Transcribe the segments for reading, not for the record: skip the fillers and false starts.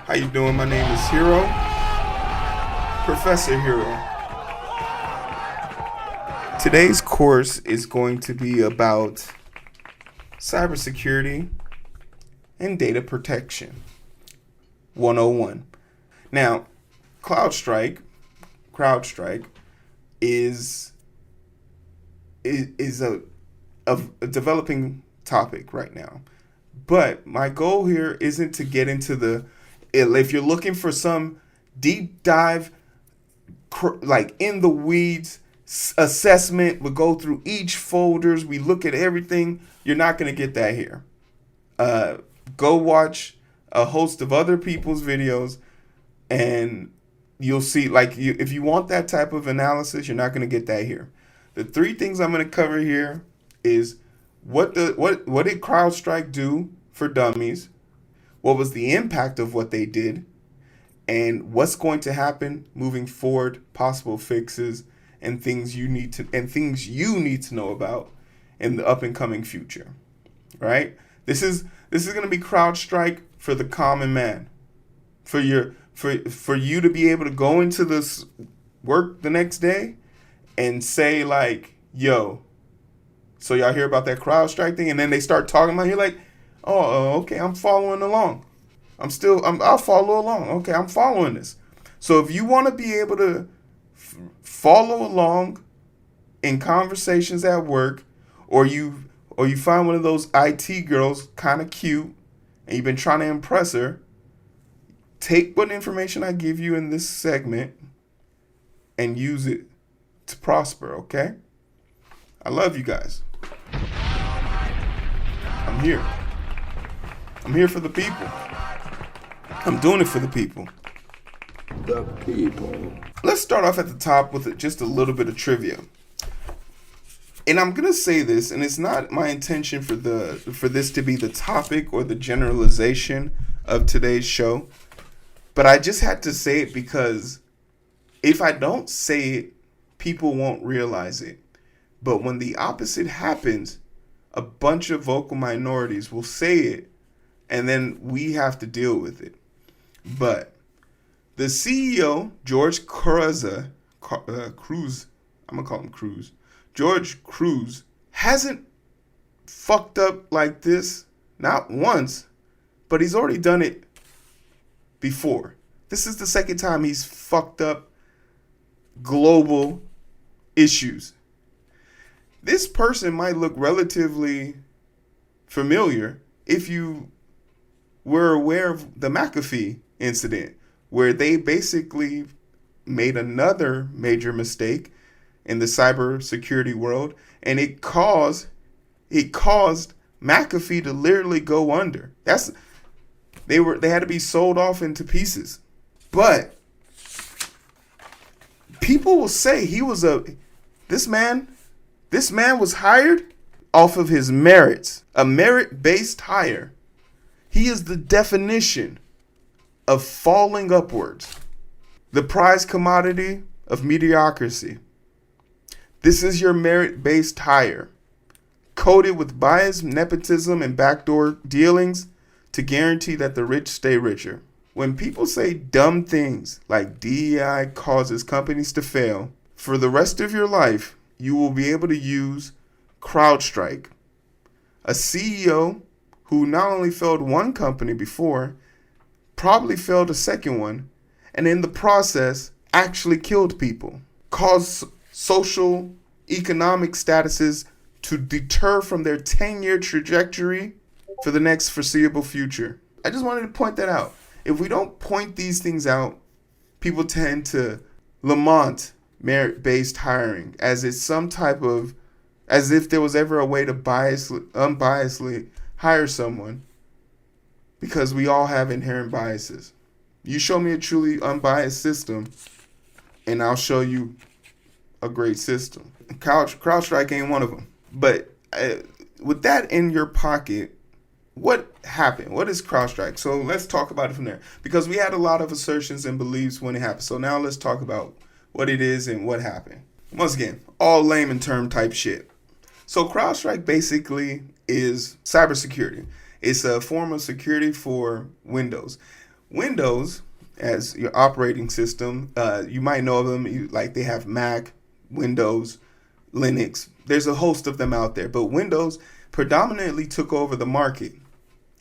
How you doing? My name is Hero, Professor Hero. Today's course is going to be about cybersecurity and data protection 101. Now, Crowdstrike is a developing topic right now. But my goal here isn't to get into if you're looking for some deep dive, like in the weeds assessment, we go through each folders, we look at everything, you're not going to get that here. Go watch a host of other people's videos and you'll see, if you want that type of analysis, you're not going to get that here. The three things I'm going to cover here is what did CrowdStrike do for dummies? What was the impact of what they did? And what's going to happen moving forward, possible fixes and things you need to know about in the up and coming future. Right? This is going to be CrowdStrike for the common man. For you to be able to go into this work the next day and say like, yo, so y'all hear about that CrowdStrike thing? And then they start talking about it. You're like, oh, okay, I'm following along. I'll follow along. Okay, I'm following this. So if you want to be able to follow along in conversations at work, or you find one of those IT girls kind of cute and you've been trying to impress her, take what information I give you in this segment and use it to prosper, okay? I love you guys. I'm here. I'm here for the people. I'm doing it for the people. The people. Let's start off at the top with just a little bit of trivia. And I'm going to say this, and it's not my intention for this to be the topic or the generalization of today's show, but I just had to say it because if I don't say it, people won't realize it. But when the opposite happens, a bunch of vocal minorities will say it, and then we have to deal with it. But the CEO, George Cruz, I'm going to call him Cruz. George Cruz hasn't fucked up like this, not once, but he's already done it before. This is the second time he's fucked up global issues. This person might look relatively familiar if you were aware of the McAfee incident, where they basically made another major mistake in the cybersecurity world, and it caused McAfee to literally go under. They had to be sold off into pieces. But people will say this man was hired off of his merits, a merit-based hire. He is the definition of falling upwards, the prize commodity of mediocrity. This is your merit-based hire, coated with bias, nepotism, and backdoor dealings to guarantee that the rich stay richer. When people say dumb things like DEI causes companies to fail, for the rest of your life, you will be able to use CrowdStrike, a CEO who not only failed one company before, probably failed a second one, and in the process actually killed people, caused social economic statuses to deter from their 10-year trajectory for the next foreseeable future. I just wanted to point that out. If we don't point these things out, people tend to lament merit-based hiring as if there was ever a way to unbiasedly hire someone, because we all have inherent biases. You show me a truly unbiased system, and I'll show you a great system. CrowdStrike ain't one of them. But with that in your pocket, what happened? What is CrowdStrike? So let's talk about it from there, because we had a lot of assertions and beliefs when it happened. So now let's talk about what it is and what happened. Once again, all layman term type shit. So CrowdStrike basically is cybersecurity. It's a form of security for Windows. Windows, as your operating system, you might know of them. Like they have Mac, Windows, Linux. There's a host of them out there, but Windows predominantly took over the market,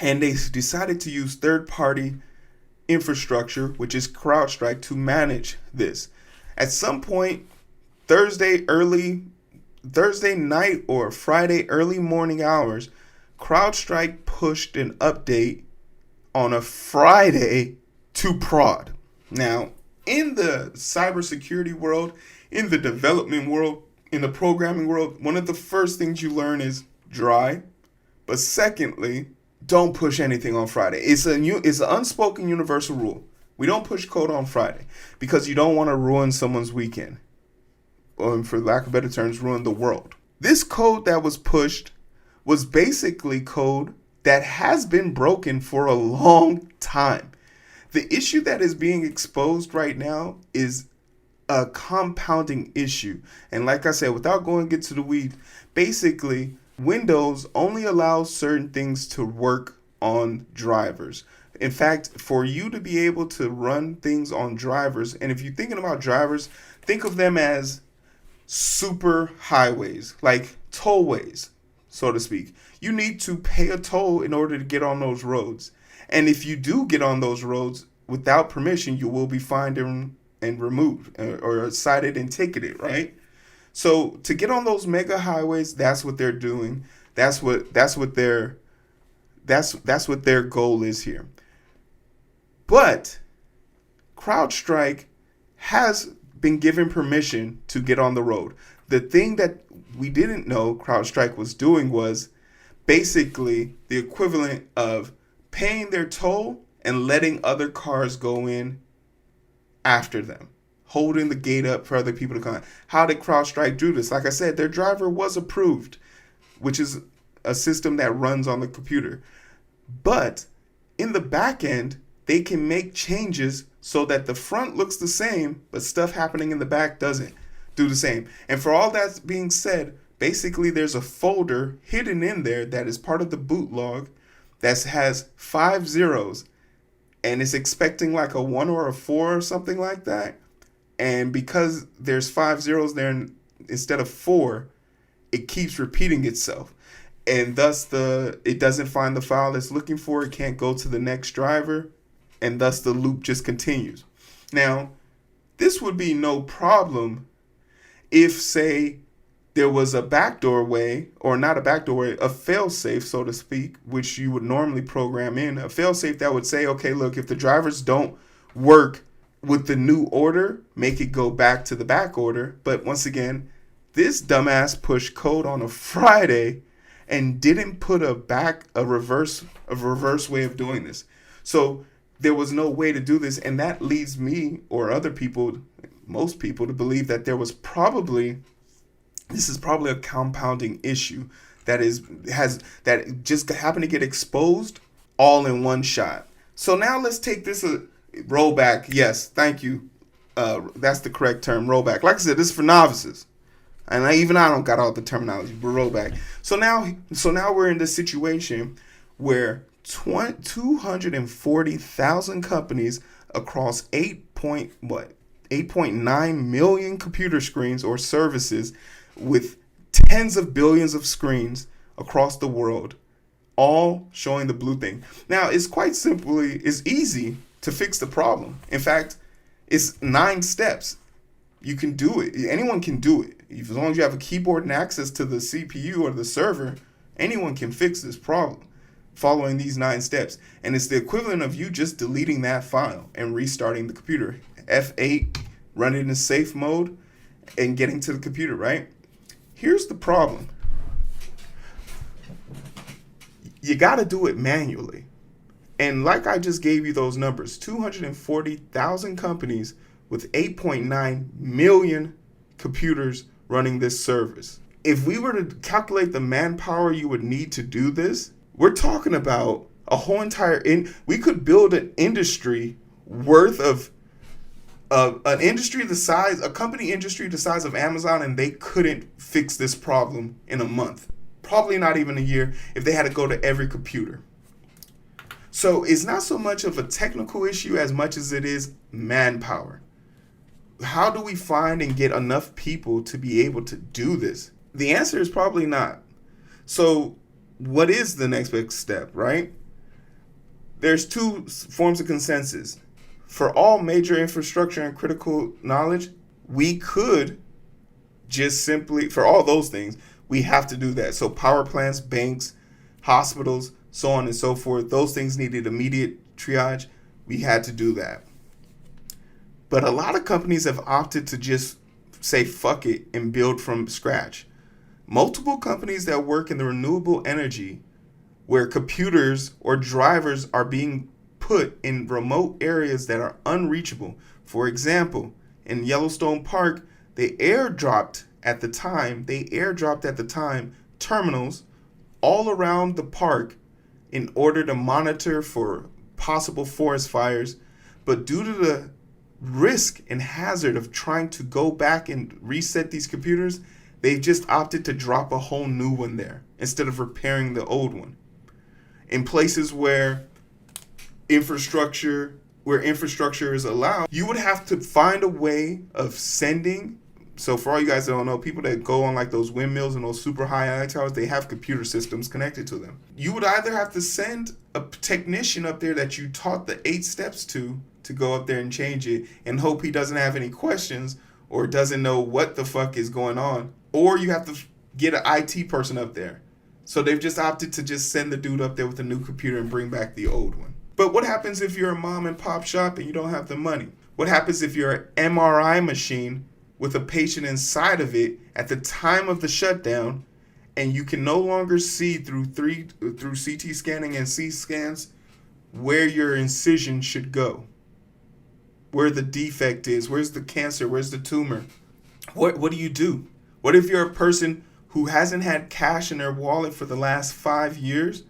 and they decided to use third-party infrastructure, which is Crowdstrike, to manage this. At some point, Thursday night or Friday early morning hours, Crowdstrike pushed an update on a Friday to prod. Now, in the cybersecurity world, in the development world, in the programming world, one of the first things you learn is dry. But secondly, don't push anything on Friday. It's an unspoken universal rule. We don't push code on Friday because you don't want to ruin someone's weekend. Or for lack of better terms, ruin the world. This code that was pushed was basically code that has been broken for a long time. The issue that is being exposed right now is a compounding issue. And like I said, without going into the weeds, basically Windows only allows certain things to work on drivers. In fact, for you to be able to run things on drivers, and if you're thinking about drivers, think of them as super highways, like tollways, so to speak. You need to pay a toll in order to get on those roads. And if you do get on those roads without permission, you will be fined and removed or cited and ticketed, right? So to get on those mega highways, that's what they're doing. That's what their goal is here. But CrowdStrike has been given permission to get on the road. The thing that we didn't know CrowdStrike was doing was basically the equivalent of paying their toll and letting other cars go in after them, holding the gate up for other people to come. How did CrowdStrike do this? Like I said, their driver was approved, which is a system that runs on the computer. But in the back end, they can make changes so that the front looks the same, but stuff happening in the back doesn't do the same. And for all that being said, basically there's a folder hidden in there that is part of the boot log that has 5 zeros, and it's expecting like a 1 or a 4 or something like that. And because there's 5 zeros there instead of 4, it keeps repeating itself. And thus it doesn't find the file it's looking for. It can't go to the next driver. And thus the loop just continues. Now, this would be no problem if, say, there was a backdoor way, or not a backdoor way, a failsafe, so to speak, which you would normally program in. A failsafe that would say, okay, look, if the drivers don't work with the new order, make it go back to the back order. But once again, this dumbass pushed code on a Friday and didn't put a reverse way of doing this. So there was no way to do this, and that leads me or other people, most people, to believe that this is probably a compounding issue that just happened to get exposed all in one shot. So now let's take this a rollback. Yes, thank you. That's the correct term, rollback. Like I said, this is for novices. And I don't got all the terminology, but rollback. So now we're in this situation where 240,000 companies across 8.9 million computer screens or services with tens of billions of screens across the world, all showing the blue thing. Now, it's easy to fix the problem. In fact, it's 9 steps. You can do it. Anyone can do it. As long as you have a keyboard and access to the CPU or the server, anyone can fix this problem following these 9 steps. And it's the equivalent of you just deleting that file and restarting the computer. F8, run it in safe mode, and getting to the computer, right? Here's the problem. You got to do it manually. And like I just gave you those numbers, 240,000 companies with 8.9 million computers running this service. If we were to calculate the manpower you would need to do this, we're talking about a whole entire we could build an industry worth of a company industry the size of Amazon, and they couldn't fix this problem in a month. Probably not even a year if they had to go to every computer. So it's not so much of a technical issue as much as it is manpower. How do we find and get enough people to be able to do this? The answer is probably not. So what is the next big step, right? There's two forms of consensus. For all major infrastructure and critical knowledge, we could just simply, for all those things, we have to do that. So power plants, banks, hospitals, so on and so forth, those things needed immediate triage. We had to do that. But a lot of companies have opted to just say fuck it and build from scratch. Multiple companies that work in the renewable energy, where computers or drivers are being put in remote areas that are unreachable. For example, in Yellowstone Park, they airdropped at the time terminals all around the park in order to monitor for possible forest fires. But due to the risk and hazard of trying to go back and reset these computers, they've just opted to drop a whole new one there instead of repairing the old one. In places where infrastructure is allowed, you would have to find a way of sending. So for all you guys that don't know, people that go on like those windmills and those super high towers, they have computer systems connected to them. You would either have to send a technician up there that you taught the 8 steps to go up there and change it and hope he doesn't have any questions or doesn't know what the fuck is going on. Or you have to get an IT person up there. So they've just opted to just send the dude up there with a new computer and bring back the old one. But what happens if you're a mom and pop shop and you don't have the money? What happens if you're an MRI machine with a patient inside of it at the time of the shutdown and you can no longer see through CT scanning and C scans where your incision should go? Where the defect is, where's the cancer, where's the tumor? What do you do? What if you're a person who hasn't had cash in their wallet for the last 5 years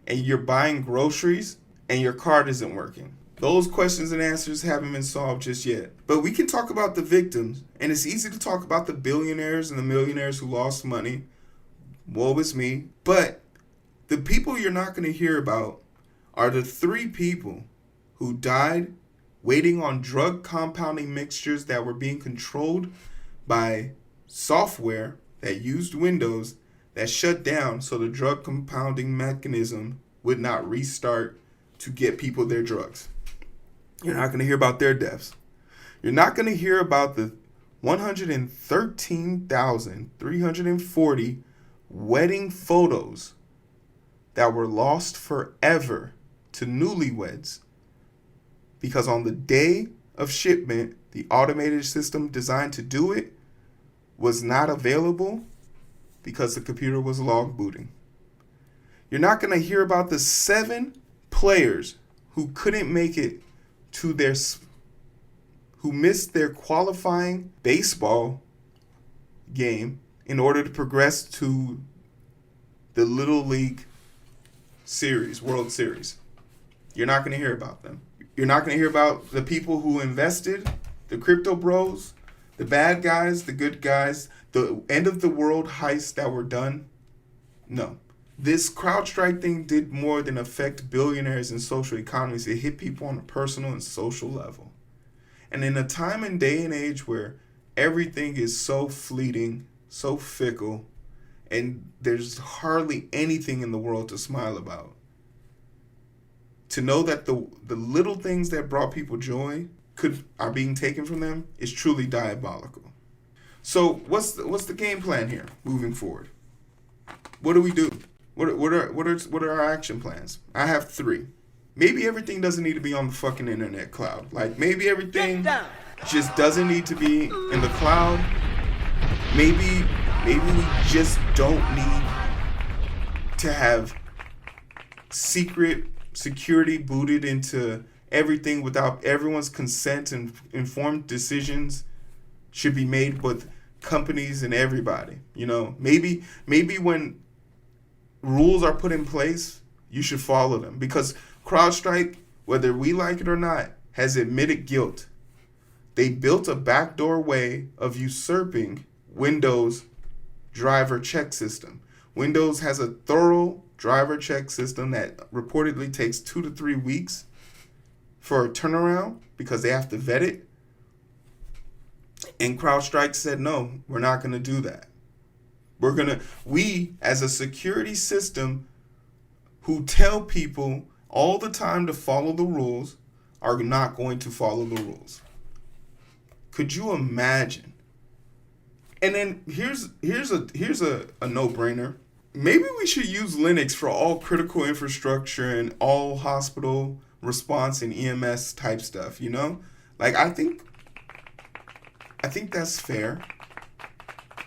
and you're buying groceries and your card isn't working? Those questions and answers haven't been solved just yet. But we can talk about the victims, and it's easy to talk about the billionaires and the millionaires who lost money. Woe is me. But the people you're not going to hear about are the 3 people who died waiting on drug compounding mixtures that were being controlled by software that used Windows that shut down so the drug compounding mechanism would not restart to get people their drugs. You're not going to hear about their deaths. You're not going to hear about the 113,340 wedding photos that were lost forever to newlyweds because on the day of shipment, the automated system designed to do it was not available because the computer was log booting. You're not going to hear about the 7 players who couldn't make it to who missed their qualifying baseball game in order to progress to the Little League Series, World Series. You're not going to hear about them. You're not going to hear about the people who invested, the crypto bros, the bad guys, the good guys, the end of the world heists that were done. No. This Crowdstrike thing did more than affect billionaires and social economies. It hit people on a personal and social level. And in a time and day and age where everything is so fleeting, so fickle, and there's hardly anything in the world to smile about, to know that the little things that brought people joy are being taken from them is truly diabolical. So what's the game plan here moving forward? What do we do? What are our action plans? I have 3. Maybe everything doesn't need to be on the fucking internet cloud. Like maybe everything just doesn't need to be in the cloud. Maybe we just don't need to have secret security booted into everything without everyone's consent, and informed decisions should be made with companies and everybody. You know, maybe when rules are put in place, you should follow them, because Crowdstrike, whether we like it or not, has admitted guilt. They built a backdoor way of usurping Windows driver check system. Windows has a thorough driver check system that reportedly takes 2 to 3 weeks for a turnaround because they have to vet it. And Crowdstrike said, no, we're not going to do that. We as a security system who tell people all the time to follow the rules are not going to follow the rules. Could you imagine? And then here's a no-brainer. Maybe we should use Linux for all critical infrastructure and all hospital response and EMS type stuff, you know? Like, I think that's fair.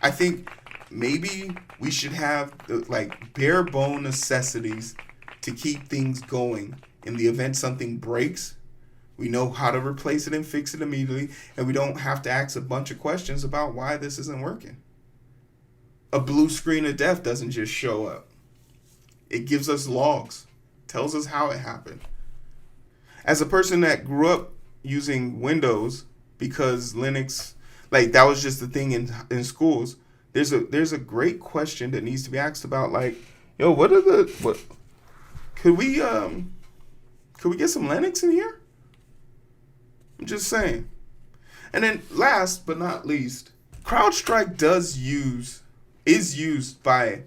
I think maybe we should have like bare bone necessities to keep things going. In the event something breaks, we know how to replace it and fix it immediately, and we don't have to ask a bunch of questions about why this isn't working. A blue screen of death doesn't just show up. It gives us logs, tells us how it happened. As a person that grew up using Windows because Linux, like that was just the thing in schools, there's a great question that needs to be asked about, like, yo, what could we get some Linux in here? I'm just saying. And then last but not least, CrowdStrike is used by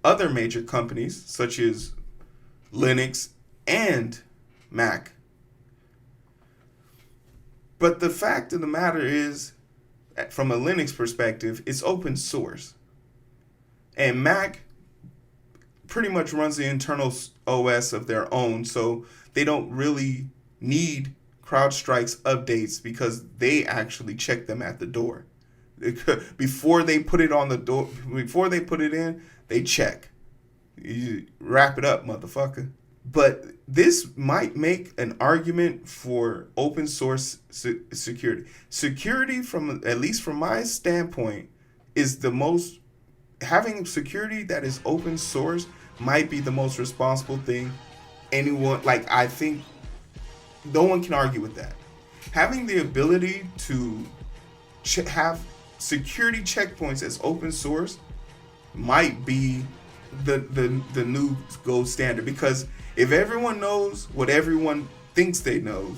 other major companies such as Linux and Mac. But the fact of the matter is, from a Linux perspective, it's open source. And Mac pretty much runs the internal OS of their own, so they don't really need CrowdStrike's updates because they actually check them at the door. Before they put it on the door, before they put it in, they check. You wrap it up, motherfucker. But this might make an argument for open source security. Security, from at least from my standpoint, is the most, having security that is open source might be the most responsible thing anyone, like, I think no one can argue with that. Having the ability to have security checkpoints as open source might be the new gold standard, because if everyone knows what everyone thinks they know,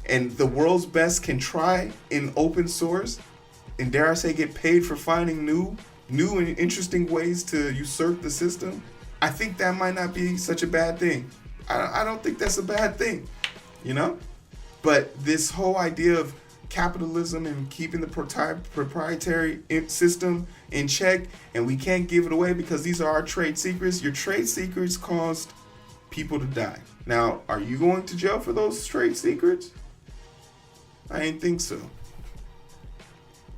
and the world's best can try in open source, and dare I say get paid for finding new and interesting ways to usurp the system, I think that might not be such a bad thing. I don't think that's a bad thing, you know? But this whole idea of capitalism and keeping the proprietary system in check, and we can't give it away because these are our trade secrets. Your trade secrets caused people to die. Now, are you going to jail for those trade secrets? I ain't think so.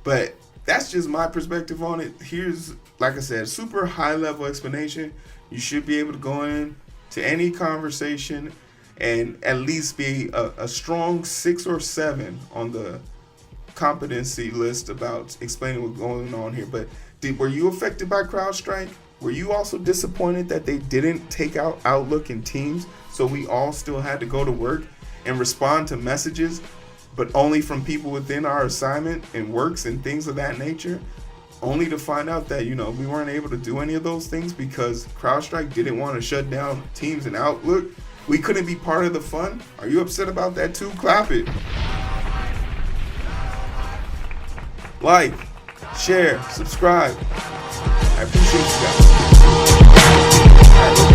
But that's just my perspective on it. Here's, like I said, super high level explanation. You should be able to go in to any conversation and at least be a strong 6 or 7 on the competency list about explaining what's going on here. But were you affected by CrowdStrike? Were you also disappointed that they didn't take out Outlook and Teams, so we all still had to go to work and respond to messages, but only from people within our assignment and works and things of that nature, only to find out that, you know, we weren't able to do any of those things because CrowdStrike didn't want to shut down Teams and Outlook? We couldn't be part of the fun? Are you upset about that too? Clap it. Like, share, subscribe. I appreciate you guys. All right,